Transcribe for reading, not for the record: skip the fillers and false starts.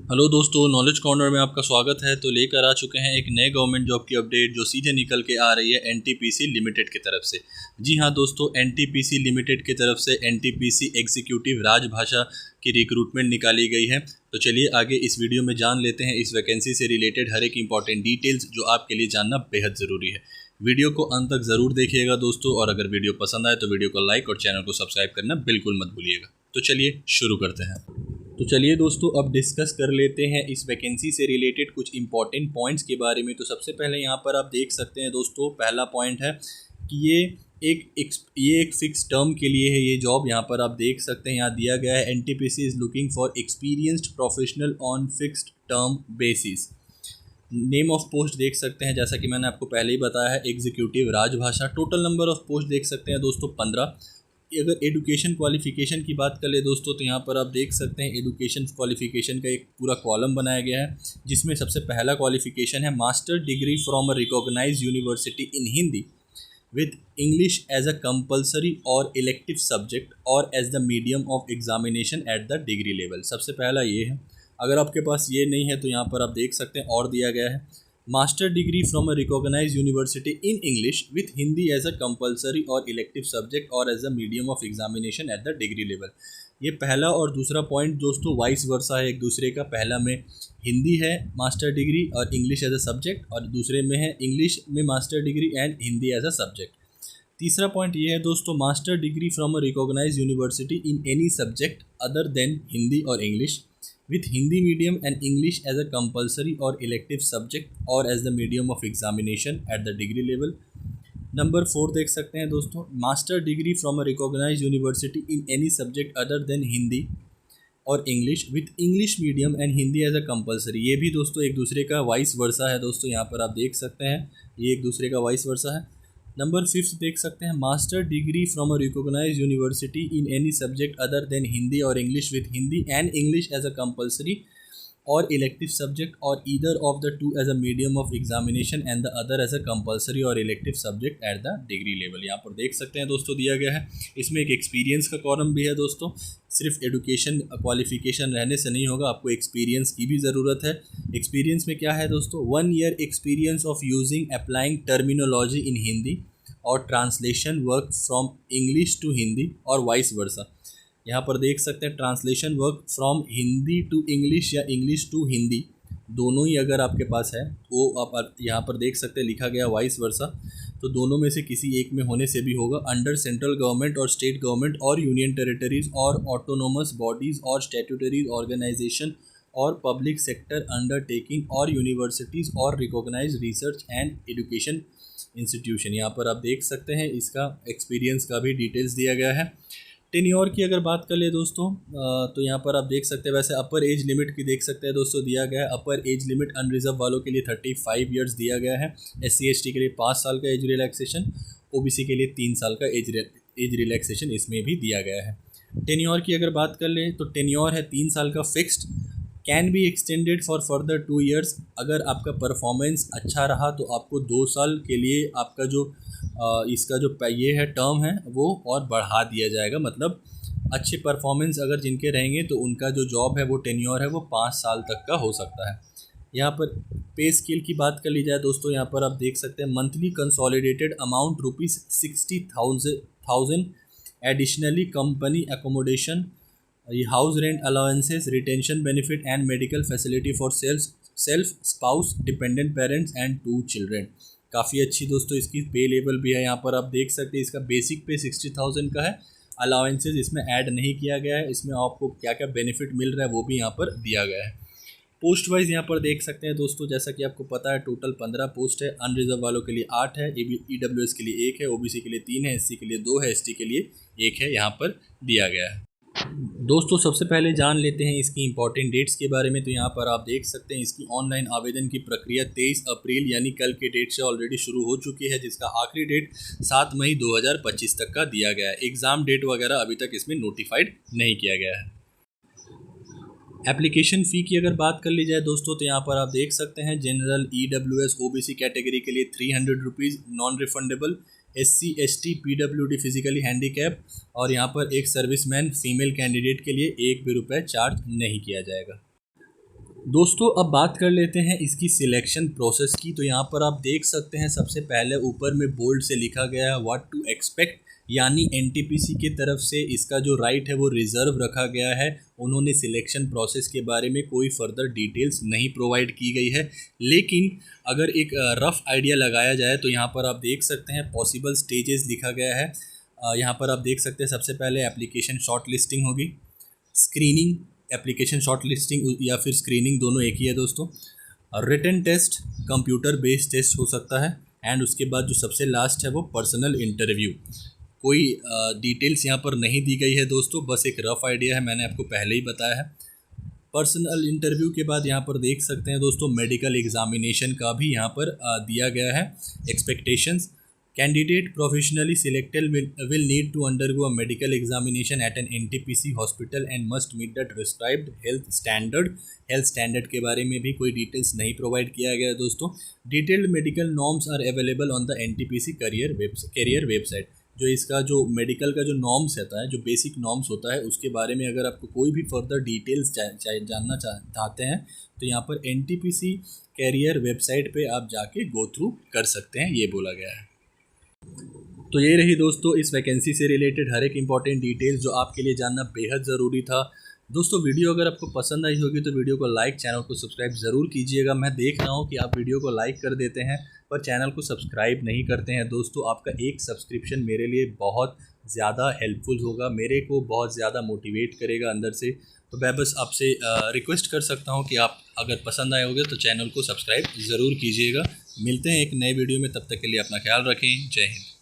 Hello दोस्तों, knowledge corner में आपका स्वागत है। तो लेकर आ चुके हैं एक नए गवर्नमेंट जॉब की अपडेट जो सीधे निकल के आ रही है एनटीपीसी लिमिटेड की तरफ से। जी हाँ दोस्तों, एनटीपीसी लिमिटेड की तरफ से एनटीपीसी एग्जीक्यूटिव राजभाषा की रिक्रूटमेंट निकाली गई है। तो चलिए आगे इस वीडियो में जान लेते हैं इस वैकेंसी से रिलेटेड हर एक इंपॉर्टेंट डिटेल्स जो आपके लिए जानना बेहद ज़रूरी है। वीडियो को अंत तक ज़रूर देखिएगा दोस्तों, और अगर वीडियो पसंद आए तो वीडियो को लाइक और चैनल को सब्सक्राइब करना बिल्कुल मत भूलिएगा। तो चलिए शुरू करते हैं। तो चलिए दोस्तों, अब डिस्कस कर लेते हैं इस वैकेंसी से रिलेटेड कुछ इंपॉर्टेंट पॉइंट्स के बारे में। तो सबसे पहले यहाँ पर आप देख सकते हैं दोस्तों, पहला पॉइंट है कि ये एक फिक्स टर्म के लिए है ये जॉब। यहाँ पर आप देख सकते हैं, यहाँ दिया गया है NTPC is looking for experienced professional on fixed term basis. Name of post देख सकते हैं, जैसा कि मैंने आपको पहले ही बताया है, एग्जीक्यूटिव राजभाषा। टोटल नंबर ऑफ पोस्ट देख सकते हैं दोस्तों 15। अगर एजुकेशन क्वालिफिकेशन की बात कर ले दोस्तों, तो यहाँ पर आप देख सकते हैं एजुकेशन क्वालिफिकेशन का एक पूरा कॉलम बनाया गया है, जिसमें सबसे पहला क्वालिफिकेशन है master degree from a recognised university in Hindi with English as a compulsory और इलेक्टिव सब्जेक्ट और as the medium of examination at the degree level. सबसे पहला ये है। अगर आपके पास ये नहीं है तो यहाँ पर आप देख सकते हैं और दिया गया है master degree from a recognised university in English with Hindi as a compulsory और इलेक्टिव सब्जेक्ट और as a medium of examination at the degree level. ये पहला और दूसरा पॉइंट दोस्तों वाइस वर्सा है एक दूसरे का। पहला में हिंदी है मास्टर डिग्री और इंग्लिश एज अ सब्जेक्ट, और दूसरे में है इंग्लिश में master degree and Hindi as a subject. तीसरा पॉइंट ये है दोस्तों, master degree from a recognised university in any subject other than Hindi और English with Hindi medium and English as a compulsory or elective subject or as the medium of examination at the degree level। Number 4 देख सकते हैं दोस्तों, master degree from a recognised university in any subject other than Hindi और English with English medium and Hindi as a compulsory. ये भी दोस्तों एक दूसरे का वाइस वर्सा है दोस्तों, यहाँ पर आप देख सकते हैं ये एक दूसरे का वाइस वर्सा है। नंबर 5 देख सकते हैं, master degree from a recognised university in any subject other than Hindi और English with Hindi and English as a compulsory और इलेक्टिव सब्जेक्ट और either of the two as a medium of examination and the other as a compulsory और elective subject at the degree level. यहाँ पर देख सकते हैं दोस्तों दिया गया है। इसमें एक एक्सपीरियंस का कॉलम भी है दोस्तों। सिर्फ एडुकेशन क्वालिफिकेशन रहने से नहीं होगा, आपको एक्सपीरियंस की भी ज़रूरत है। एक्सपीरियंस में क्या है दोस्तों, 1 year experience of using applying terminology in Hindi और translation work from English to Hindi और वाइस वर्सा। यहाँ पर देख सकते हैं translation work from Hindi to English या इंग्लिश टू हिंदी, दोनों ही अगर आपके पास है वो आप यहाँ पर देख सकते हैं लिखा गया वाइस वर्सा। तो दोनों में से किसी एक में होने से भी होगा। अंडर सेंट्रल गवर्नमेंट और स्टेट गवर्नमेंट और यूनियन टेरिटरीज और ऑटोनोमस बॉडीज़ और स्टैट्यूटरी ऑर्गेनाइजेशन और पब्लिक सेक्टर अंडरटेकिंग और यूनिवर्सिटीज़ और recognised research and education institution. यहाँ पर आप देख सकते हैं इसका एक्सपीरियंस का भी डिटेल्स दिया गया है। टेन्योर की अगर बात कर ले दोस्तों, तो यहाँ पर आप देख सकते हैं, वैसे अपर एज लिमिट की देख सकते हैं दोस्तों दिया गया है। अपर एज लिमिट अनरिजर्व वालों के लिए 35 ईयर्स दिया गया है। SC/ST के लिए 5 साल का एज रिलैक्सेशन, OBC के लिए 3 साल का एज रिलैक्सेशन इसमें भी दिया गया है। टेन्योर की अगर बात कर ले तो टेन्योर है 3 साल का fixed, can be extended for further 2 years. अगर आपका परफॉर्मेंस अच्छा रहा तो आपको 2 साल के लिए आपका जो इसका जो ये है टर्म है वो और बढ़ा दिया जाएगा। मतलब अच्छे परफॉर्मेंस अगर जिनके रहेंगे तो उनका जो जॉब है वो टेन्योर है वो 5 साल तक का हो सकता है। यहाँ पर पे स्केल की बात कर ली जाए दोस्तों, यहाँ पर आप देख सकते हैं monthly consolidated amount ₹60,000 additionally company accommodation, house rent allowances, retention benefit and medical facility for self spouse dependent parents and 2 children. काफ़ी अच्छी दोस्तों इसकी पे लेवल भी है। यहाँ पर आप देख सकते हैं इसका बेसिक पे 60,000 का है। अलाउंसेस इसमें ऐड नहीं किया गया है, इसमें आपको क्या क्या बेनिफिट मिल रहा है वो भी यहाँ पर दिया गया है। पोस्ट वाइज यहाँ पर देख सकते हैं दोस्तों, जैसा कि आपको पता है टोटल 15 पोस्ट है। अनरिजर्व वालों के लिए 8 है, EWS के लिए 1 है, OBC के लिए 3 है, SC के लिए 2 है, ST के लिए 1 है, यहाँ पर दिया गया है। दोस्तों सबसे पहले जान लेते हैं इसकी इंपॉर्टेंट डेट्स के बारे में। तो यहाँ पर आप देख सकते हैं इसकी ऑनलाइन आवेदन की प्रक्रिया 23 अप्रैल यानी कल के डेट से ऑलरेडी शुरू हो चुकी है, जिसका आखिरी डेट 7 मई 2025 तक का दिया गया है। एग्ज़ाम डेट वगैरह अभी तक इसमें नोटिफाइड नहीं किया गया है। एप्लीकेशन फ़ी की अगर बात कर ली जाए दोस्तों, तो यहाँ पर आप देख सकते हैं जनरल, EWS, OBC कैटेगरी के लिए 300 rupees non refundable, SC/ST, PWD physically handicap, और यहाँ पर एक सर्विसमैन फीमेल कैंडिडेट के लिए 1 भी रुपये चार्ज नहीं किया जाएगा। दोस्तों अब बात कर लेते हैं इसकी सिलेक्शन प्रोसेस की। तो यहाँ पर आप देख सकते हैं सबसे पहले ऊपर में बोल्ड से लिखा गया है व्हाट टू एक्सपेक्ट, यानी एनटीपीसी की तरफ से इसका जो राइट है वो रिज़र्व रखा गया है। उन्होंने सिलेक्शन प्रोसेस के बारे में कोई फर्दर डिटेल्स नहीं प्रोवाइड की गई है। लेकिन अगर एक रफ़ आइडिया लगाया जाए तो यहाँ पर आप देख सकते हैं पॉसिबल स्टेजेस लिखा गया है। यहाँ पर आप देख सकते हैं सबसे पहले एप्लीकेशन शॉर्ट लिस्टिंग होगी, स्क्रीनिंग, एप्लीकेशन शॉर्ट लिस्टिंग या फिर स्क्रीनिंग दोनों एक ही है दोस्तों। Written test, computer based test हो सकता है, एंड उसके बाद जो सबसे लास्ट है वो पर्सनल इंटरव्यू। कोई डिटेल्स यहाँ पर नहीं दी गई है दोस्तों, बस एक रफ़ आइडिया है, मैंने आपको पहले ही बताया है। पर्सनल इंटरव्यू के बाद यहाँ पर देख सकते हैं दोस्तों मेडिकल एग्जामिनेशन का भी यहाँ पर दिया गया है expectations. Candidate professionally selected will need to undergo a medical examination at an NTPC hospital and must meet the prescribed health standard। Health standard के बारे में भी कोई डिटेल्स नहीं प्रोवाइड किया गया है दोस्तों। Detailed medical norms are available on the NTPC career website. जो इसका जो मेडिकल का जो नॉर्म्स रहता है, जो बेसिक नॉर्म्स होता है, उसके बारे में अगर आपको कोई भी फर्दर डिटेल्स जानना चाहते हैं तो यहाँ पर NTPC कैरियर वेबसाइट पे आप जाके गो थ्रू कर सकते हैं, ये बोला गया है। तो ये रही दोस्तों इस वैकेंसी से रिलेटेड हर एक इम्पॉर्टेंट डिटेल्स जो आपके लिए जानना बेहद ज़रूरी था। दोस्तों वीडियो अगर आपको पसंद आई होगी तो वीडियो को लाइक, चैनल को सब्सक्राइब ज़रूर कीजिएगा। मैं देख रहा हूँ कि आप वीडियो को लाइक कर देते हैं पर चैनल को सब्सक्राइब नहीं करते हैं। दोस्तों आपका एक सब्सक्रिप्शन मेरे लिए बहुत ज़्यादा हेल्पफुल होगा, मेरे को बहुत ज़्यादा मोटिवेट करेगा अंदर से। तो मैं बस आपसे रिक्वेस्ट कर सकता हूँ कि आप अगर पसंद आए होगे तो चैनल को सब्सक्राइब ज़रूर कीजिएगा। मिलते हैं एक नए वीडियो में, तब तक के लिए अपना ख्याल रखें। जय हिंद।